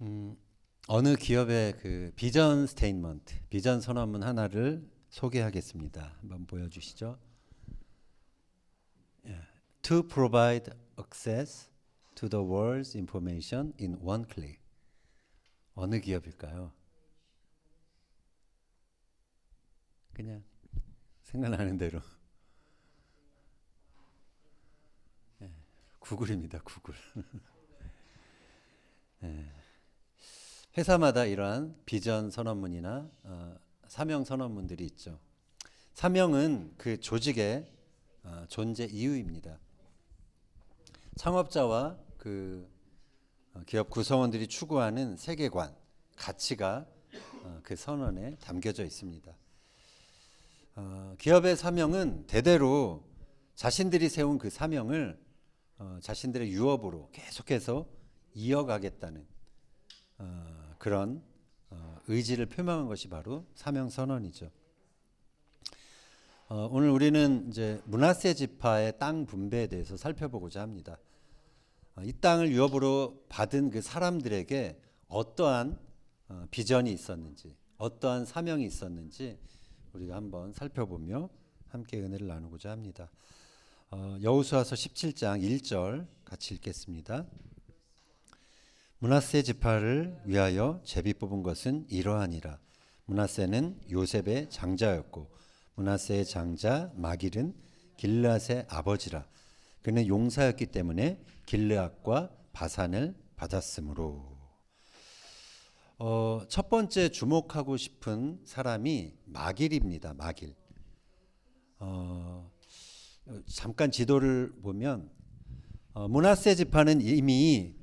음, 어느 기업의 그 비전 스테이트먼트, 비전 선언문 하나를 소개하겠습니다. 한번 보여주시죠. 예. To provide access to the world's information in one click. 어느 기업일까요? 그냥 생각나는 대로 구글입니다. 구글. 회사마다 이러한 비전 선언문이나 사명 선언문들이 있죠. 사명은 그 조직의 존재 이유입니다. 창업자와 그 기업 구성원들이 추구하는 세계관, 가치가 그 선언에 담겨져 있습니다. 기업의 사명은 대대로 자신들이 세운 그 사명을 자신들의 유업으로 계속해서 이어가겠다는 그런 의지를 표명한 것이 바로 사명 선언이죠. 오늘 우리는 이제 므낫세 지파의 땅 분배에 대해서 살펴보고자 합니다. 이 땅을 유업으로 받은 그 사람들에게 어떠한 비전이 있었는지, 어떠한 사명이 있었는지 우리가 한번 살펴보며 함께 은혜를 나누고자 합니다. 여호수아서 17장 1절 같이 읽겠습니다. 므낫세 지파를 위하여 제비 뽑은 것은 이러하니라. 므낫세는 요셉의 장자였고 므낫세의 장자 마길은 길르앗의 아버지라. 그는 용사였기 때문에 길르앗과 바산을 받았으므로. 첫 번째 주목하고 싶은 사람이 마길입니다. 마길. 잠깐 지도를 보면 므낫세 지파는 이미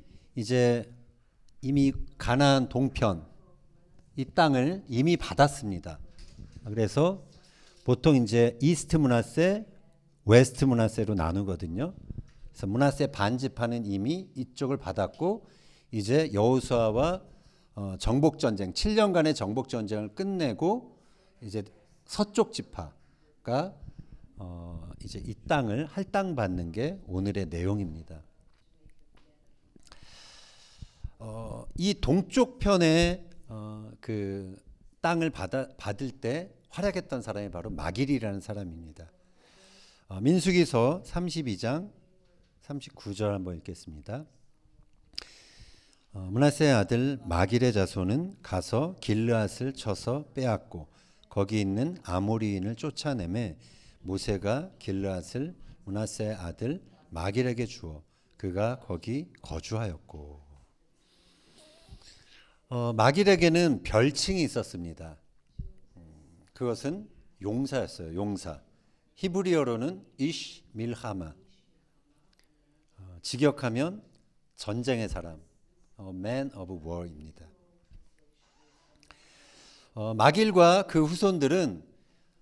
가나안 동편 이 땅을 이미 받았습니다. 그래서 보통 이제 이스트 므낫세, 웨스트 므낫세로 나누거든요. 그래서 므낫세 반 지파는 이미 이쪽을 받았고 이제 여호수아와 정복 전쟁 7년간의 정복 전쟁을 끝내고 이제 서쪽 지파가 이제 이 땅을 할당받는 게 오늘의 내용입니다. 이 동쪽 편에 그 땅을 받을 때 활약했던 사람이 바로 마길이라는 사람입니다. 민수기서 32장 39절 한번 읽겠습니다. 므낫세의 아들 마길의 자손은 가서 길르앗을 쳐서 빼앗고 거기 있는 아모리인을 쫓아내매 모세가 길르앗을 므낫세의 아들 마길에게 주어 그가 거기 거주하였고. 마길에게는 별칭이 있었습니다. 그것은 용사였어요. 용사. 히브리어로는 이쉬 밀하마. 직역하면 전쟁의 사람, man of war입니다. 마길과 그 후손들은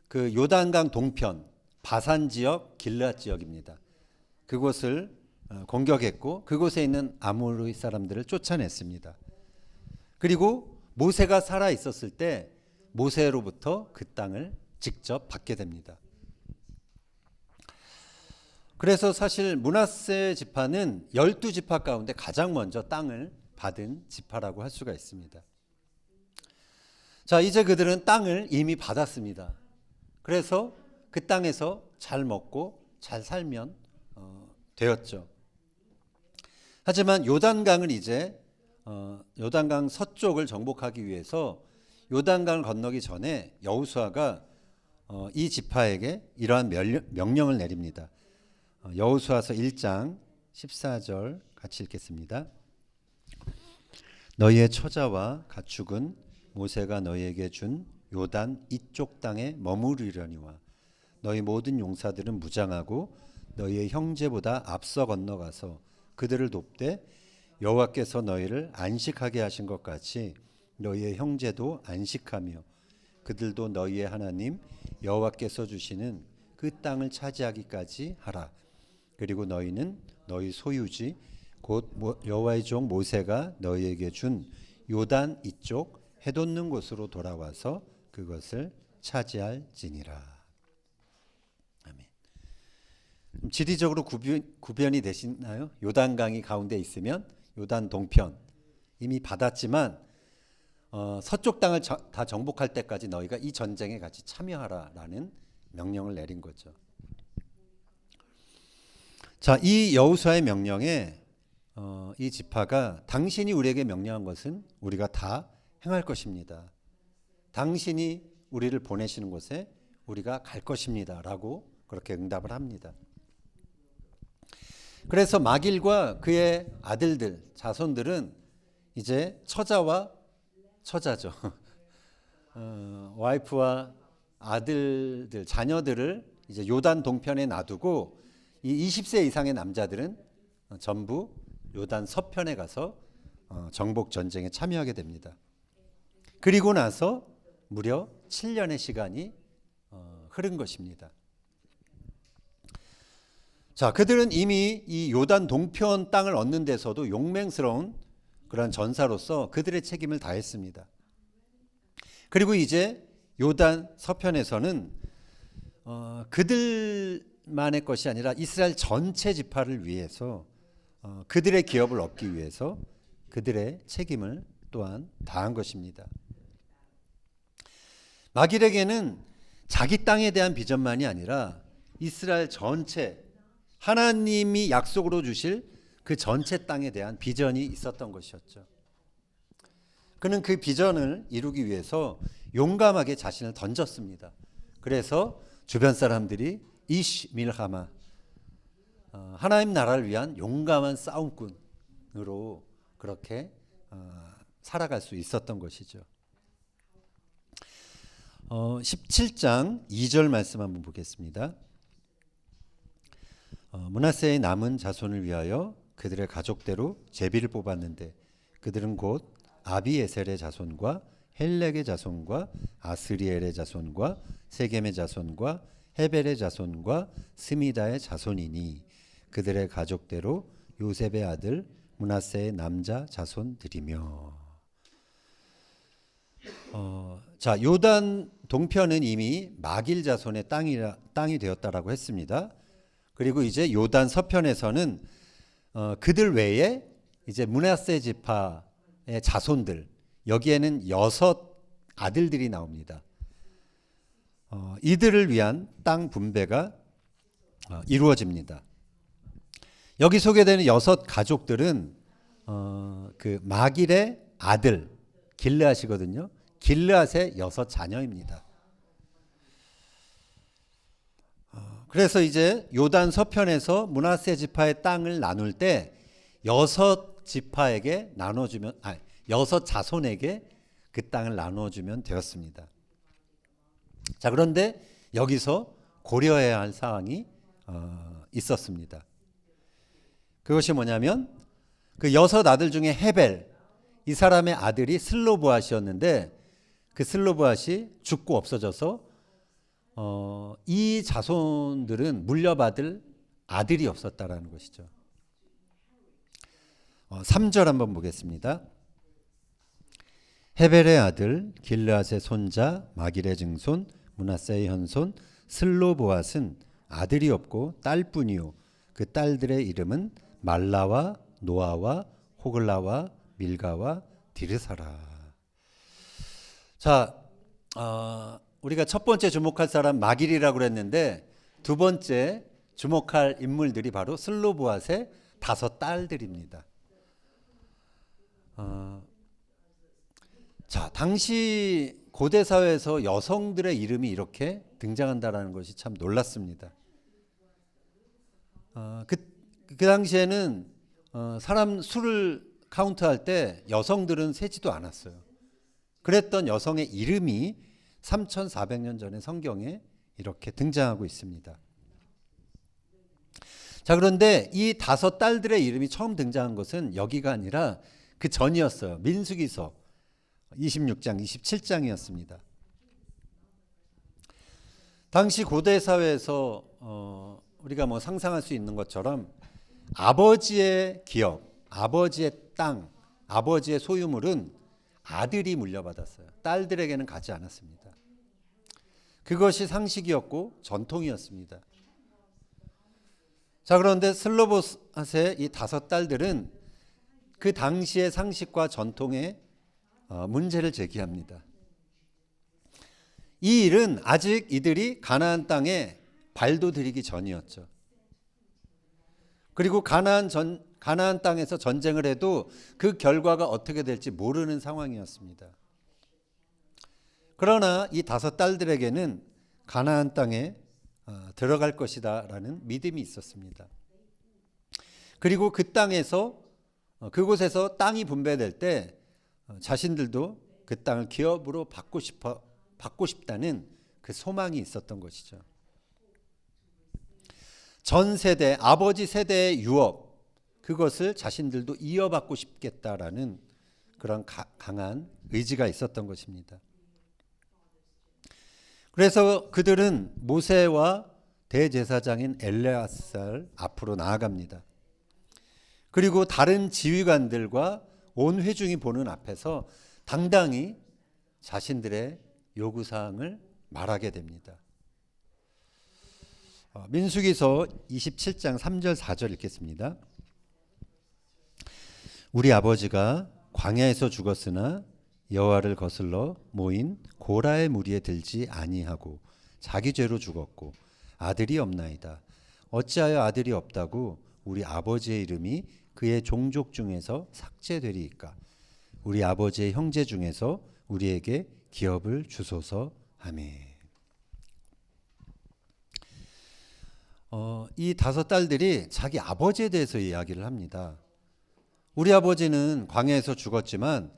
그 요단강 동편 바산 지역, 길르앗 지역입니다. 그곳을 공격했고 그곳에 있는 아모리 사람들을 쫓아냈습니다. 그리고 모세가 살아 있었을 때 모세로부터 그 땅을 직접 받게 됩니다. 그래서 사실 므낫세 지파는 12지파 가운데 가장 먼저 땅을 받은 지파라고 할 수가 있습니다. 자, 이제 그들은 땅을 이미 받았습니다. 그래서 그 땅에서 잘 먹고 잘 살면 되었죠. 하지만 요단강을 이제 요단강 서쪽을 정복하기 위해서 요단강을 건너기 전에 여호수아가 이 지파에게 이러한 명령을 내립니다. 여호수아서 1장 14절 같이 읽겠습니다. 너희의 처자와 가축은 모세가 너희에게 준 요단 이쪽 땅에 머무르려니와 너희 모든 용사들은 무장하고 너희의 형제보다 앞서 건너가서 그들을 돕되 여호와께서 너희를 안식하게 하신 것 같이 너희의 형제도 안식하며 그들도 너희의 하나님 여호와께서 주시는 그 땅을 차지하기까지 하라. 그리고 너희는 너희 소유지 곧 여호와의 종 모세가 너희에게 준 요단 이쪽 해돋는 곳으로 돌아와서 그것을 차지할지니라. 아멘. 지리적으로 구변이 되시나요? 요단강이 가운데 있으면 요단 동편 이미 받았지만 서쪽 땅을 다 정복할 때까지 너희가 이 전쟁에 같이 참여하라라는 명령을 내린 거죠. 자, 이 여호수아의 명령에 이 지파가 당신이 우리에게 명령한 것은 우리가 다 행할 것입니다. 당신이 우리를 보내시는 곳에 우리가 갈 것입니다. 라고 그렇게 응답을 합니다. 그래서 마길과 그의 아들들, 자손들은 이제 처자죠. 와이프와 아들들, 자녀들을 이제 요단 동편에 놔두고 이 20세 이상의 남자들은 전부 요단 서편에 가서 정복 전쟁에 참여하게 됩니다. 그리고 나서 무려 7년의 시간이 흐른 것입니다. 자, 그들은 이미 이 요단 동편 땅을 얻는 데서도 용맹스러운 그런 전사로서 그들의 책임을 다했습니다. 그리고 이제 요단 서편에서는 그들만의 것이 아니라 이스라엘 전체 지파를 위해서 그들의 기업을 얻기 위해서 그들의 책임을 또한 다한 것입니다. 마길에게는 자기 땅에 대한 비전만이 아니라 이스라엘 전체, 하나님이 약속으로 주실 그 전체 땅에 대한 비전이 있었던 것이었죠. 그는 그 비전을 이루기 위해서 용감하게 자신을 던졌습니다. 그래서 주변 사람들이 이시 밀하마, 하나님 나라를 위한 용감한 싸움꾼으로 그렇게 살아갈 수 있었던 것이죠. 17장 2절 말씀 한번 보겠습니다. 므낫세의 남은 자손을 위하여 그들의 가족대로 제비를 뽑았는데 그들은 곧 아비에셀의 자손과 헬렉의 자손과 아스리엘의 자손과 세겜의 자손과 헤벨의 자손과 스미다의 자손이니 그들의 가족대로 요셉의 아들 므낫세의 남자 자손들이며. 자, 요단 동편은 이미 마길 자손의 땅이 되었다라고 했습니다. 그리고 이제 요단 서편에서는 그들 외에 이제 므낫세 지파의 자손들, 여기에는 6 아들들이 나옵니다. 이들을 위한 땅 분배가 이루어집니다. 여기 소개되는 6 가족들은 그 마길의 아들 길르앗이거든요. 길르앗의 6 자녀입니다. 그래서 이제 요단 서편에서 므낫세 지파의 땅을 나눌 때 6 지파에게 나눠주면, 6 자손에게 그 땅을 나눠주면 되었습니다. 자, 그런데 여기서 고려해야 할 사항이 있었습니다. 그것이 뭐냐면 그 6 아들 중에 헤벨, 이 사람의 아들이 슬로보앗이었는데 그 슬로보앗이 죽고 없어져서 이 자손들은 물려받을 아들이 없었다라는 것이죠. 3절 한번 보겠습니다. 헤벨의 아들 길르앗의 손자 마길의 증손 므낫세의 현손 슬로보앗은 아들이 없고 딸뿐이요 그 딸들의 이름은 말라와 노아와 호글라와 밀가와 디르사라. 자, 우리가 첫 번째 주목할 사람 마길이라고 그랬는데 두 번째 주목할 인물들이 바로 슬로보앗의 5 딸들입니다. 자, 당시 고대 사회에서 여성들의 이름이 이렇게 등장한다라는 것이 참 놀랐습니다. 그 당시에는 사람 수를 카운트할 때 여성들은 세지도 않았어요. 그랬던 여성의 이름이 3400년 전에 성경에 이렇게 등장하고 있습니다. 자, 그런데 이 5 딸들의 이름이 처음 등장한 것은 여기가 아니라 그 전이었어요. 민수기서 26장, 27장이었습니다. 당시 고대 사회에서 우리가 뭐 상상할 수 있는 것처럼 아버지의 기업, 아버지의 땅, 아버지의 소유물은 아들이 물려받았어요. 딸들에게는 가지 않았습니다. 그것이 상식이었고 전통이었습니다. 자, 그런데 슬로보앗의 이 5 딸들은 그 당시의 상식과 전통에 문제를 제기합니다. 이 일은 아직 이들이 가나안 땅에 발도 들이기 전이었죠. 그리고 가나안 땅에서 전쟁을 해도 그 결과가 어떻게 될지 모르는 상황이었습니다. 그러나 이 5딸들에게는 가나안 땅에 들어갈 것이다라는 믿음이 있었습니다. 그리고 그 땅에서 그곳에서 땅이 분배될 때 자신들도 그 땅을 기업으로 받고 싶다는 그 소망이 있었던 것이죠. 전 세대, 아버지 세대의 유업, 그것을 자신들도 이어받고 싶겠다라는 그런 강한 의지가 있었던 것입니다. 그래서 그들은 모세와 대제사장인 엘레아살 앞으로 나아갑니다. 그리고 다른 지휘관들과 온 회중이 보는 앞에서 당당히 자신들의 요구사항을 말하게 됩니다. 민수기서 27장 3절 4절 읽겠습니다. 우리 아버지가 광야에서 죽었으나 여호와를 거슬러 모인 고라의 무리에 들지 아니하고 자기 죄로 죽었고 아들이 없나이다. 어찌하여 아들이 없다고 우리 아버지의 이름이 그의 종족 중에서 삭제되리이까. 우리 아버지의 형제 중에서 우리에게 기업을 주소서. 아멘. 이 5딸들이 자기 아버지에 대해서 이야기를 합니다. 우리 아버지는 광야에서 죽었지만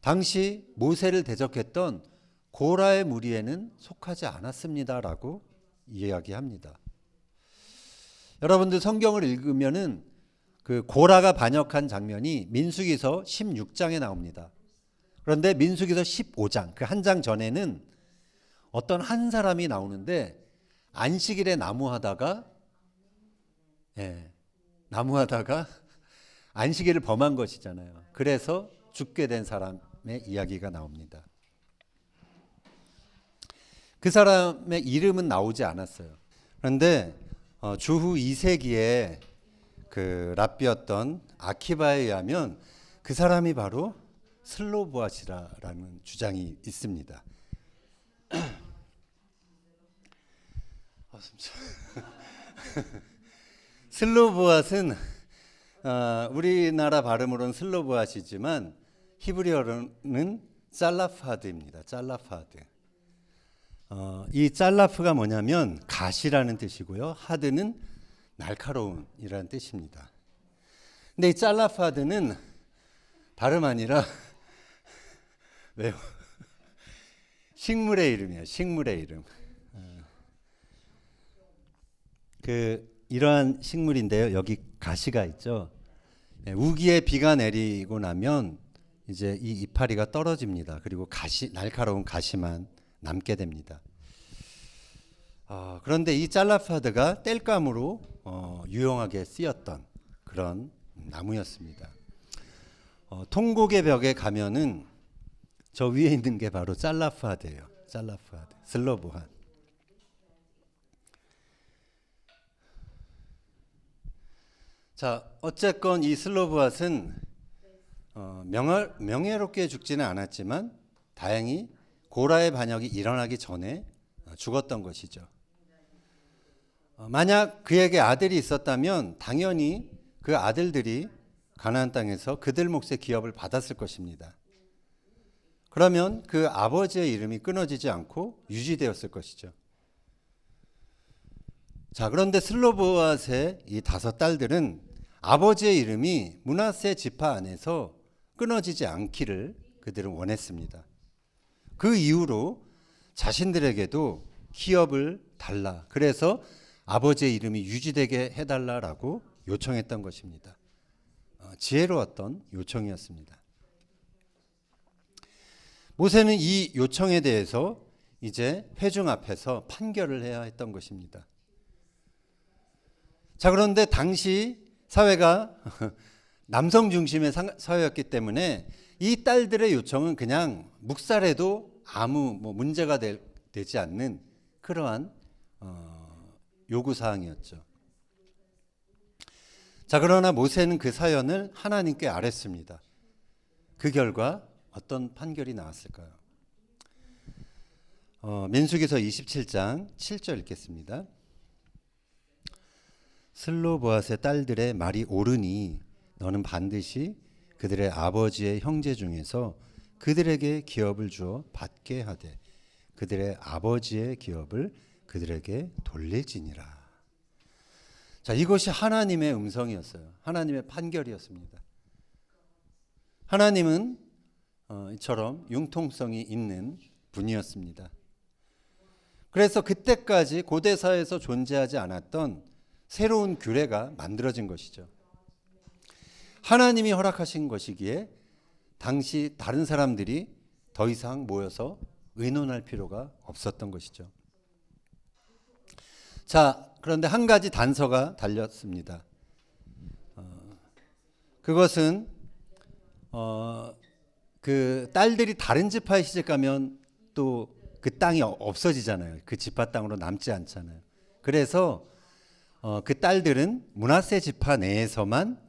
당시 모세를 대적했던 고라의 무리에는 속하지 않았습니다라고 이야기합니다. 여러분들 성경을 읽으면은 그 고라가 반역한 장면이 민수기서 16장에 나옵니다. 그런데 민수기서 15장, 그 한 장 전에는 어떤 한 사람이 나오는데 안식일에 나무하다가 안식일을 범한 것이잖아요. 그래서 죽게 된 사람의 이야기가 나옵니다. 그 사람의 이름은 나오지 않았어요. 그런데 주후 2세기에 그 랍비였던 아키바에 의하면 그 사람이 바로 슬로보아시라는 주장이 있습니다. 슬로보앗은 우리나라 발음으로는 슬로보앗이지만 히브리어로는 짤라파드입니다. 짤라파드. 이 짤라프가 뭐냐면 가시라는 뜻이고요. 하드는 날카로운이라는 뜻입니다. 근데 이 짤라파드는 다름 아니라 왜요? 식물의 이름이에요. 식물의 이름. 이러한 식물인데요. 여기 가시가 있죠. 우기에 비가 내리고 나면 이제 이 이파리가 떨어집니다. 그리고 가시, 날카로운 가시만 남게 됩니다. 그런데 이 짤라파드가 땔감으로 유용하게 쓰였던 그런 나무였습니다. 통곡의 벽에 가면은 저 위에 있는 게 바로 짤라파드예요. 짤라파드, 슬로보한. 자, 어쨌건 이 슬로보앗은 명예롭게 죽지는 않았지만 다행히 고라의 반역이 일어나기 전에 죽었던 것이죠. 만약 그에게 아들이 있었다면 당연히 그 아들들이 가나안 땅에서 그들 몫의 기업을 받았을 것입니다. 그러면 그 아버지의 이름이 끊어지지 않고 유지되었을 것이죠. 자, 그런데 슬로보앗의 이 5딸들은 아버지의 이름이 므낫세 지파 안에서 끊어지지 않기를 그들은 원했습니다. 그 이후로 자신들에게도 기업을 달라. 그래서 아버지의 이름이 유지되게 해달라라고 요청했던 것입니다. 지혜로웠던 요청이었습니다. 모세는 이 요청에 대해서 이제 회중 앞에서 판결을 해야 했던 것입니다. 자, 그런데 당시 사회가 남성 중심의 사회였기 때문에 이 딸들의 요청은 그냥 묵살해도 아무 문제가 되지 않는 그러한 요구사항이었죠. 자, 그러나 모세는 그 사연을 하나님께 아뢰습니다. 그 결과 어떤 판결이 나왔을까요? 민수기서 27장 7절 읽겠습니다. 슬로보앗의 딸들의 말이 옳으니 너는 반드시 그들의 아버지의 형제 중에서 그들에게 기업을 주어 받게 하되 그들의 아버지의 기업을 그들에게 돌릴지니라. 자, 이것이 하나님의 음성이었어요. 하나님의 판결이었습니다. 하나님은 이처럼 융통성이 있는 분이었습니다. 그래서 그때까지 고대사에서 존재하지 않았던 새로운 규례가 만들어진 것이죠. 하나님이 허락하신 것이기에 당시 다른 사람들이 더 이상 모여서 의논할 필요가 없었던 것이죠. 자, 그런데 한 가지 단서가 달렸습니다. 그것은 그 딸들이 다른 지파에 시집 가면 또 그 땅이 없어지잖아요. 그 지파 땅으로 남지 않잖아요. 그래서 그 딸들은 므낫세 지파 내에서만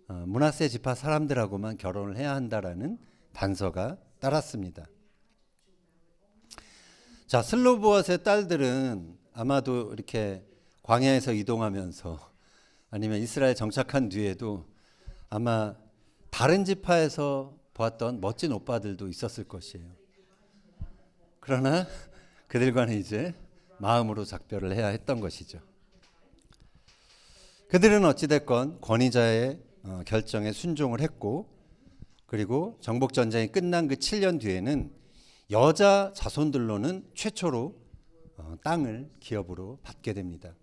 므낫세 지파 사람들하고만 결혼을 해야 한다라는 단서가 따랐습니다. 자, 슬로보앗의 딸들은 아마도 이렇게 광야에서 이동하면서 아니면 이스라엘 정착한 뒤에도 아마 다른 지파에서 보았던 멋진 오빠들도 있었을 것이에요. 그러나 그들과는 이제 마음으로 작별을 해야 했던 것이죠. 그들은 어찌됐건 권위자의 결정에 순종을 했고, 그리고 정복전쟁이 끝난 그 7년 뒤에는 여자 자손들로는 최초로 땅을 기업으로 받게 됩니다.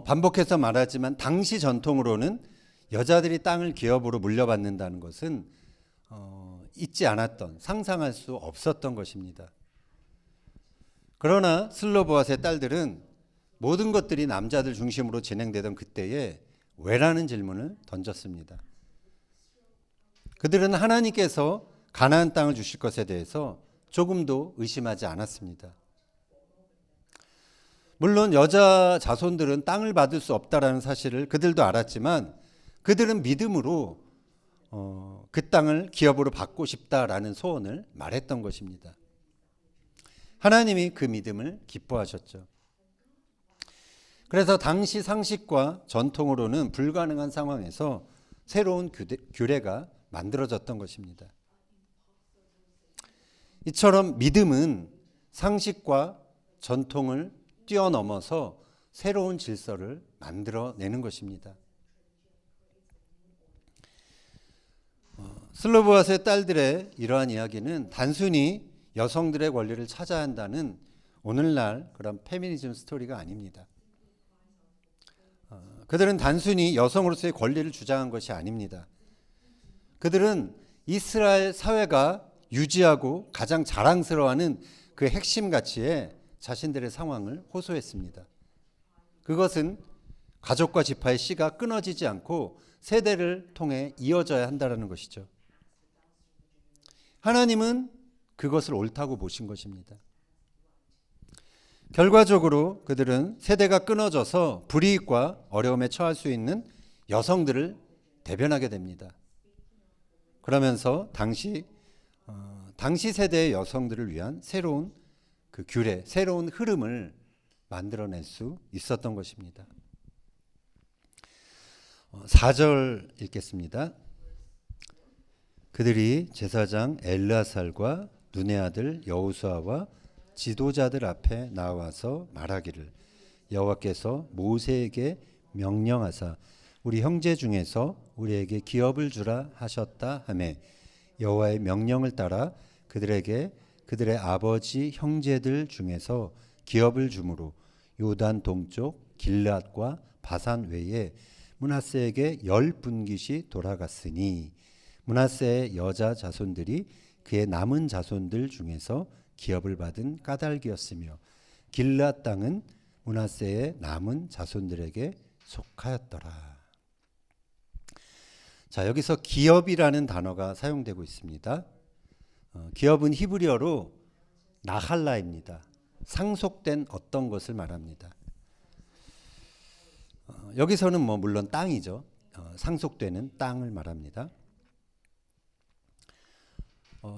반복해서 말하지만 당시 전통으로는 여자들이 땅을 기업으로 물려받는다는 것은 있지 않았던, 상상할 수 없었던 것입니다. 그러나 슬로보앗의 딸들은 모든 것들이 남자들 중심으로 진행되던 그때에 왜라는 질문을 던졌습니다. 그들은 하나님께서 가나안 땅을 주실 것에 대해서 조금도 의심하지 않았습니다. 물론 여자 자손들은 땅을 받을 수 없다라는 사실을 그들도 알았지만 그들은 믿음으로 그 땅을 기업으로 받고 싶다라는 소원을 말했던 것입니다. 하나님이 그 믿음을 기뻐하셨죠. 그래서 당시 상식과 전통으로는 불가능한 상황에서 새로운 규례가 만들어졌던 것입니다. 이처럼 믿음은 상식과 전통을 뛰어넘어서 새로운 질서를 만들어내는 것입니다. 슬로보앗의 딸들의 이러한 이야기는 단순히 여성들의 권리를 찾아야 한다는 오늘날 그런 페미니즘 스토리가 아닙니다. 그들은 단순히 여성으로서의 권리를 주장한 것이 아닙니다. 그들은 이스라엘 사회가 유지하고 가장 자랑스러워하는 그 핵심 가치에 자신들의 상황을 호소했습니다. 그것은 가족과 지파의 씨가 끊어지지 않고 세대를 통해 이어져야 한다는 것이죠. 하나님은 그것을 옳다고 보신 것입니다. 결과적으로 그들은 세대가 끊어져서 불이익과 어려움에 처할 수 있는 여성들을 대변하게 됩니다. 그러면서 당시 세대의 여성들을 위한 새로운 그 규례, 새로운 흐름을 만들어낼 수 있었던 것입니다. 4절 읽겠습니다. 그들이 제사장 엘르아살과 눈의 아들 여호수아와 지도자들 앞에 나와서 말하기를 여호와께서 모세에게 명령하사 우리 형제 중에서 우리에게 기업을 주라 하셨다 하매 여호와의 명령을 따라 그들에게 그들의 아버지 형제들 중에서 기업을 주므로 요단 동쪽 길앗과 바산 외에 므낫세에게 10분깃이 돌아갔으니 므낫세의 여자 자손들이 그의 남은 자손들 중에서 기업을 받은 까닭이었으며 길앗 땅은 므낫세의 남은 자손들에게 속하였더라. 자, 여기서 기업이라는 단어가 사용되고 있습니다. 기업은 히브리어로 나할라입니다. 상속된 어떤 것을 말합니다. 여기서는 뭐 물론 땅이죠. 상속되는 땅을 말합니다.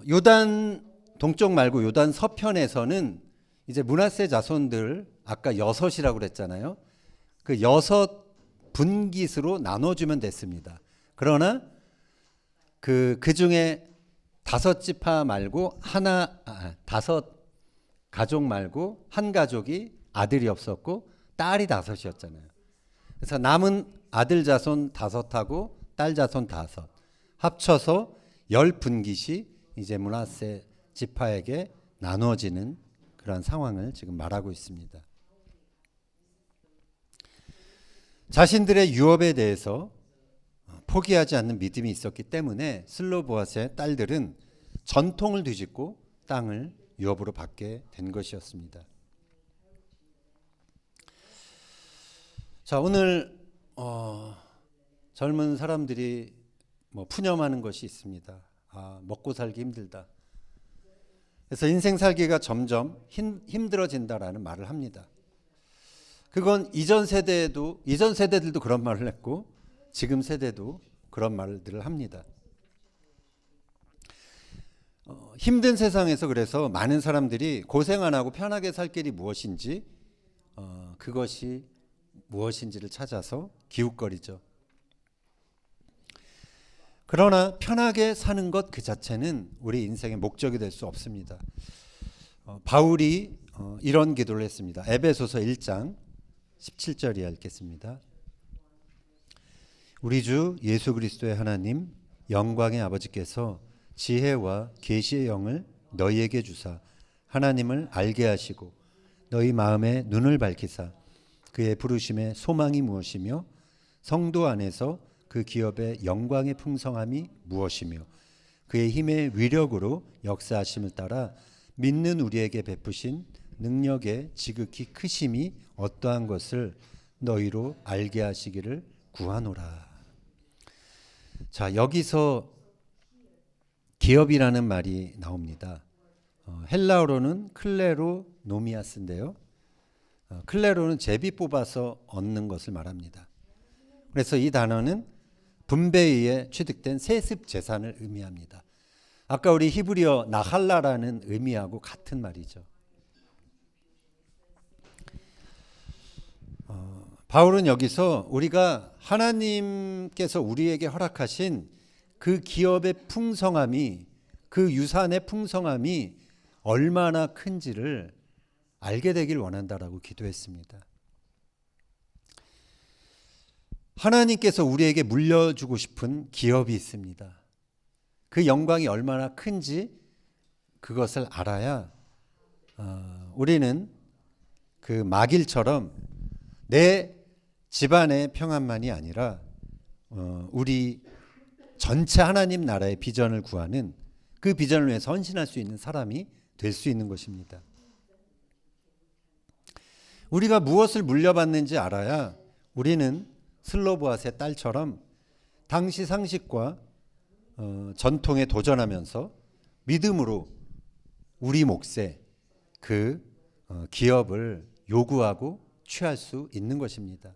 요단 동쪽 말고 요단 서편에서는 이제 므낫세 자손들 아까 여섯이라고 그랬잖아요. 그 여섯 분깃으로 나눠주면 됐습니다. 그러나 그 중에 다섯 지파 말고 다섯 가족 말고 한 가족이 아들이 없었고 딸이 다섯이었잖아요. 그래서 남은 아들 자손 다섯하고 딸 자손 다섯 합쳐서 10분깃이 이제 므낫세 지파에게 나눠지는 그런 상황을 지금 말하고 있습니다. 자신들의 유업에 대해서 포기하지 않는 믿음이 있었기 때문에 슬로보아스의 딸들은 전통을 뒤집고 땅을 유업으로 받게 된 것이었습니다. 자, 오늘 젊은 사람들이 뭐 푸념하는 것이 있습니다. 먹고 살기 힘들다. 그래서 인생 살기가 점점 힘들어진다라는 말을 합니다. 그건 이전 세대들도 그런 말을 했고 지금 세대도 그런 말들을 합니다. 힘든 세상에서 그래서 많은 사람들이 고생 안 하고 편하게 살 길이 무엇인지 그것이 무엇인지를 찾아서 기웃거리죠. 그러나 편하게 사는 것 그 자체는 우리 인생의 목적이 될 수 없습니다. 바울이 이런 기도를 했습니다. 에베소서 1장 17절 이하 읽겠습니다. 우리 주 예수 그리스도의 하나님 영광의 아버지께서 지혜와 계시의 영을 너희에게 주사 하나님을 알게 하시고 너희 마음의 눈을 밝히사 그의 부르심의 소망이 무엇이며 성도 안에서 그 기업의 영광의 풍성함이 무엇이며 그의 힘의 위력으로 역사하심을 따라 믿는 우리에게 베푸신 능력의 지극히 크심이 어떠한 것을 너희로 알게 하시기를 구하노라. 자, 여기서 기업이라는 말이 나옵니다. 헬라어로는 클레로 노미아스인데요. 클레로는 제비 뽑아서 얻는 것을 말합니다. 그래서 이 단어는 분배에 의해 취득된 세습 재산을 의미합니다. 아까 우리 히브리어 나할라라는 의미하고 같은 말이죠. 바울은 여기서 우리가 하나님께서 우리에게 허락하신 그 기업의 풍성함이 그 유산의 풍성함이 얼마나 큰지를 알게 되길 원한다라고 기도했습니다. 하나님께서 우리에게 물려주고 싶은 기업이 있습니다. 그 영광이 얼마나 큰지 그것을 알아야 우리는 그 마길처럼 내 집안의 평안만이 아니라 우리 전체 하나님 나라의 비전을 구하는 그 비전을 위해서 헌신할 수 있는 사람이 될 수 있는 것입니다. 우리가 무엇을 물려받는지 알아야 우리는 슬로보아스의 딸처럼 당시 상식과 전통에 도전하면서 믿음으로 우리 몫의 그 기업을 요구하고 취할 수 있는 것입니다.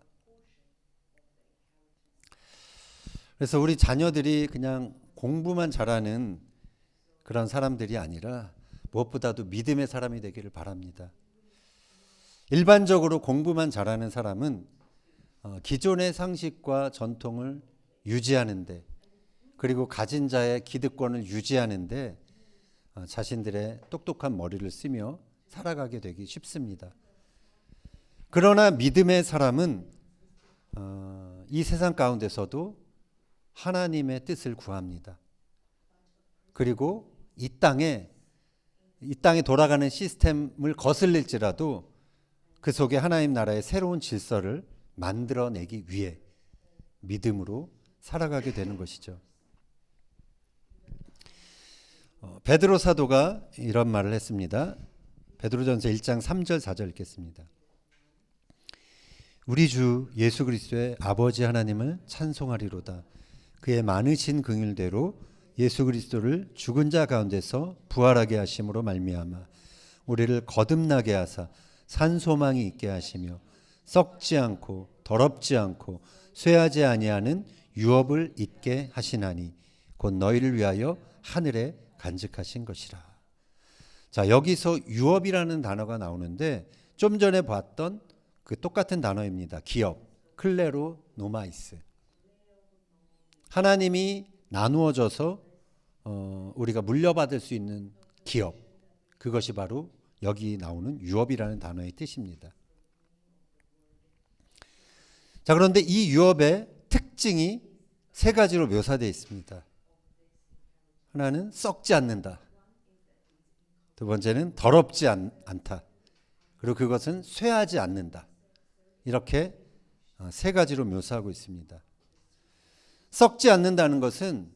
그래서 우리 자녀들이 그냥 공부만 잘하는 그런 사람들이 아니라 무엇보다도 믿음의 사람이 되기를 바랍니다. 일반적으로 공부만 잘하는 사람은 기존의 상식과 전통을 유지하는데 그리고 가진 자의 기득권을 유지하는데 자신들의 똑똑한 머리를 쓰며 살아가게 되기 쉽습니다. 그러나 믿음의 사람은 이 세상 가운데서도 하나님의 뜻을 구합니다. 그리고 이 땅에 돌아가는 시스템을 거슬릴지라도 그 속에 하나님 나라의 새로운 질서를 만들어내기 위해 믿음으로 살아가게 되는 것이죠. 베드로 사도가 이런 말을 했습니다. 베드로전서 1장 3절 4절 읽겠습니다. 우리 주 예수 그리스도의 아버지 하나님을 찬송하리로다. 그의 많으신 긍휼대로 예수 그리스도를 죽은 자 가운데서 부활하게 하심으로 말미암아 우리를 거듭나게 하사 산 소망이 있게 하시며 썩지 않고 더럽지 않고 쇠하지 아니하는 유업을 있게 하시나니 곧 너희를 위하여 하늘에 간직하신 것이라. 자, 여기서 유업이라는 단어가 나오는데 좀 전에 봤던 그 똑같은 단어입니다. 기업, 클레로 노마이스. 하나님이 나누어져서 우리가 물려받을 수 있는 기업, 그것이 바로 여기 나오는 유업이라는 단어의 뜻입니다. 자, 그런데 이 유업의 특징이 세 가지로 묘사되어 있습니다. 하나는 썩지 않는다. 두 번째는 더럽지 않다. 그리고 그것은 쇠하지 않는다. 이렇게 세 가지로 묘사하고 있습니다. 썩지 않는다는 것은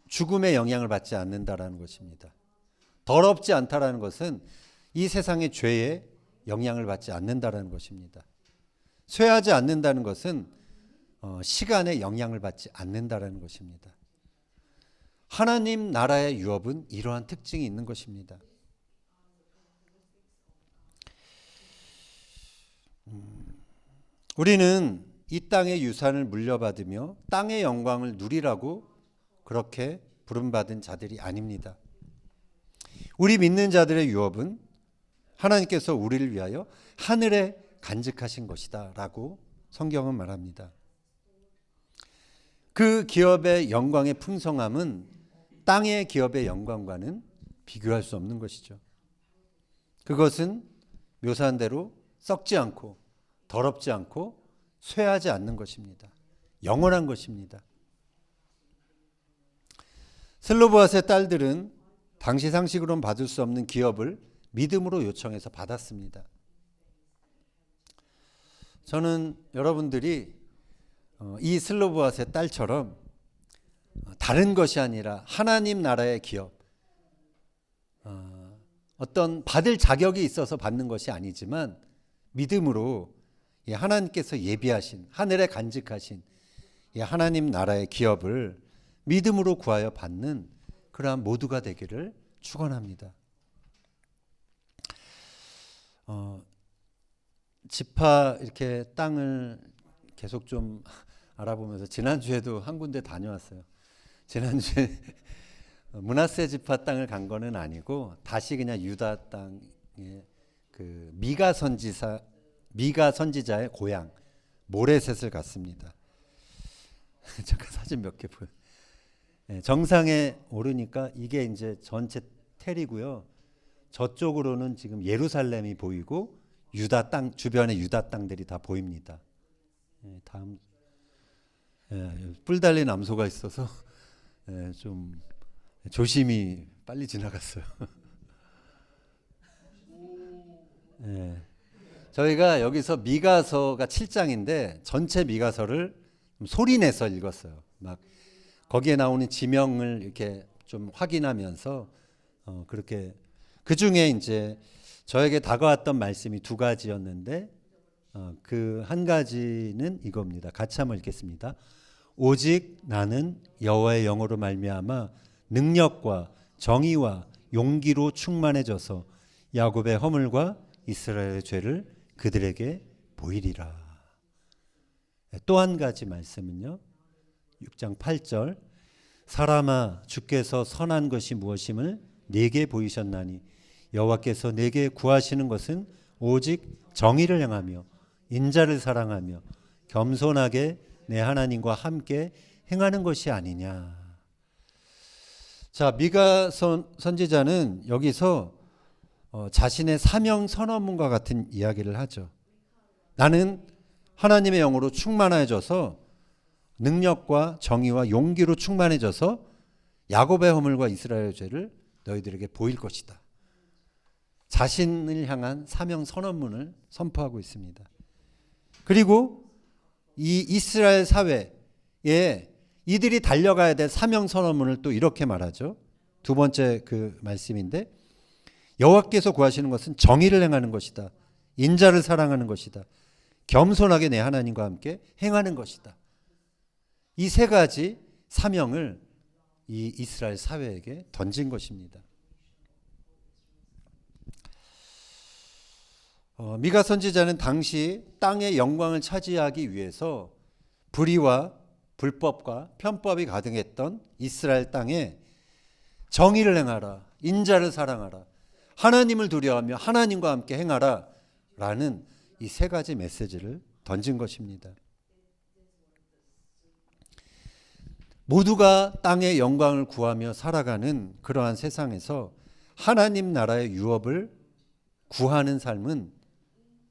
죽음의 영향을 받지 않는다라는 것입니다. 더럽지 않다라는 것은 이 세상의 죄에 영향을 받지 않는다라는 것입니다. 쇠하지 않는다는 것은 시간에 영향을 받지 않는다라는 것입니다. 하나님 나라의 유업은 이러한 특징이 있는 것입니다. 우리는 이 땅의 유산을 물려받으며 땅의 영광을 누리라고 그렇게 부름받은 자들이 아닙니다. 우리 믿는 자들의 유업은 하나님께서 우리를 위하여 하늘에 간직하신 것이다 라고 성경은 말합니다. 그 기업의 영광의 풍성함은 땅의 기업의 영광과는 비교할 수 없는 것이죠. 그것은 묘사한 대로 썩지 않고 더럽지 않고 쇠하지 않는 것입니다. 영원한 것입니다. 슬로보앗의 딸들은 당시 상식으로는 받을 수 없는 기업을 믿음으로 요청해서 받았습니다. 저는 여러분들이 이 슬로보앗의 딸처럼 다른 것이 아니라 하나님 나라의 기업, 어떤 받을 자격이 있어서 받는 것이 아니지만 믿음으로 하나님께서 예비하신 하늘에 간직하신 하나님 나라의 기업을 믿음으로 구하여 받는 그러한 모두가 되기를 축원합니다. 지파 이렇게 땅을 계속 좀 알아보면서 지난주에도 한 군데 다녀왔어요. 지난주에 므낫세 지파 땅을 간 거는 아니고 다시 그냥 유다 땅에 그 미가 선지자의 고향 모레셋을 갔습니다. 잠깐 사진 몇 개 보여. 정상에 오르니까 이게 이제 전체 텔이고요. 저쪽으로는 지금 예루살렘이 보이고 유다 땅 주변의 유다 땅들이 다 보입니다. 다음 뿔 달린 암소가 있어서 좀 조심히 빨리 지나갔어요. 저희가 여기서 미가서가 7장인데 전체 미가서를 소리내서 읽었어요. 막 거기에 나오는 지명을 이렇게 좀 확인하면서 그렇게 그 중에 이제 저에게 다가왔던 말씀이 두 가지였는데 그 한 가지는 이겁니다. 같이 한번 읽겠습니다. 오직 나는 여호와의 영으로 말미암아 능력과 정의와 용기로 충만해져서 야곱의 허물과 이스라엘의 죄를 그들에게 보이리라. 또 한 가지 말씀은요. 6장 8절 사람아 주께서 선한 것이 무엇임을 내게 보이셨나니 여호와께서 내게 구하시는 것은 오직 정의를 행하며 인자를 사랑하며 겸손하게 내 하나님과 함께 행하는 것이 아니냐. 자, 미가 선지자는 여기서 자신의 사명 선언문과 같은 이야기를 하죠. 나는 하나님의 영으로 충만해져서 능력과 정의와 용기로 충만해져서 야곱의 허물과 이스라엘의 죄를 너희들에게 보일 것이다. 자신을 향한 사명 선언문을 선포하고 있습니다. 그리고 이 이스라엘 사회에 이들이 달려가야 될 사명 선언문을 또 이렇게 말하죠. 두 번째 그 말씀인데 여호와께서 구하시는 것은 정의를 행하는 것이다. 인자를 사랑하는 것이다. 겸손하게 내 하나님과 함께 행하는 것이다. 이 세 가지 사명을 이 이스라엘 사회에게 던진 것입니다. 미가 선지자는 당시 땅의 영광을 차지하기 위해서 불의와 불법과 편법이 가득했던 이스라엘 땅에 정의를 행하라, 인자를 사랑하라, 하나님을 두려워하며 하나님과 함께 행하라 라는 이 세 가지 메시지를 던진 것입니다. 모두가 땅의 영광을 구하며 살아가는 그러한 세상에서 하나님 나라의 유업을 구하는 삶은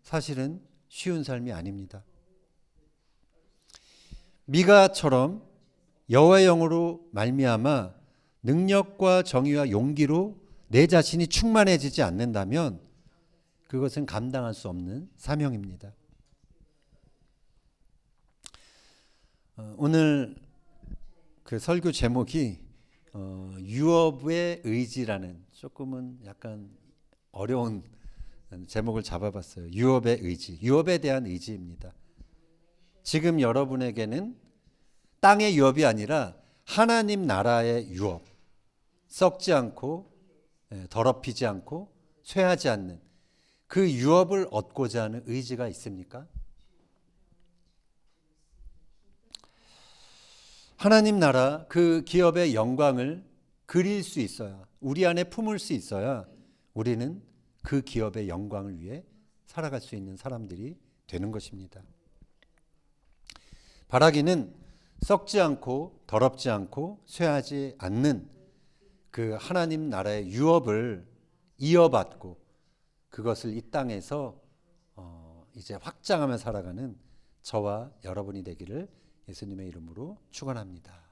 사실은 쉬운 삶이 아닙니다. 미가처럼 여호와의 영으로 말미암아 능력과 정의와 용기로 내 자신이 충만해지지 않는다면 그것은 감당할 수 없는 사명입니다. 오늘 그 설교 제목이 유업의 의지라는 조금은 약간 어려운 제목을 잡아봤어요. 유업의 의지, 유업에 대한 의지입니다. 지금 여러분에게는 땅의 유업이 아니라 하나님 나라의 유업, 썩지 않고 더럽히지 않고 쇠하지 않는 그 유업을 얻고자 하는 의지가 있습니까? 하나님 나라 그 기업의 영광을 그릴 수 있어야, 우리 안에 품을 수 있어야 우리는 그 기업의 영광을 위해 살아갈 수 있는 사람들이 되는 것입니다. 바라기는 썩지 않고 더럽지 않고 쇠하지 않는 그 하나님 나라의 유업을 이어받고 그것을 이 땅에서 이제 확장하며 살아가는 저와 여러분이 되기를 예수님의 이름으로 축원합니다.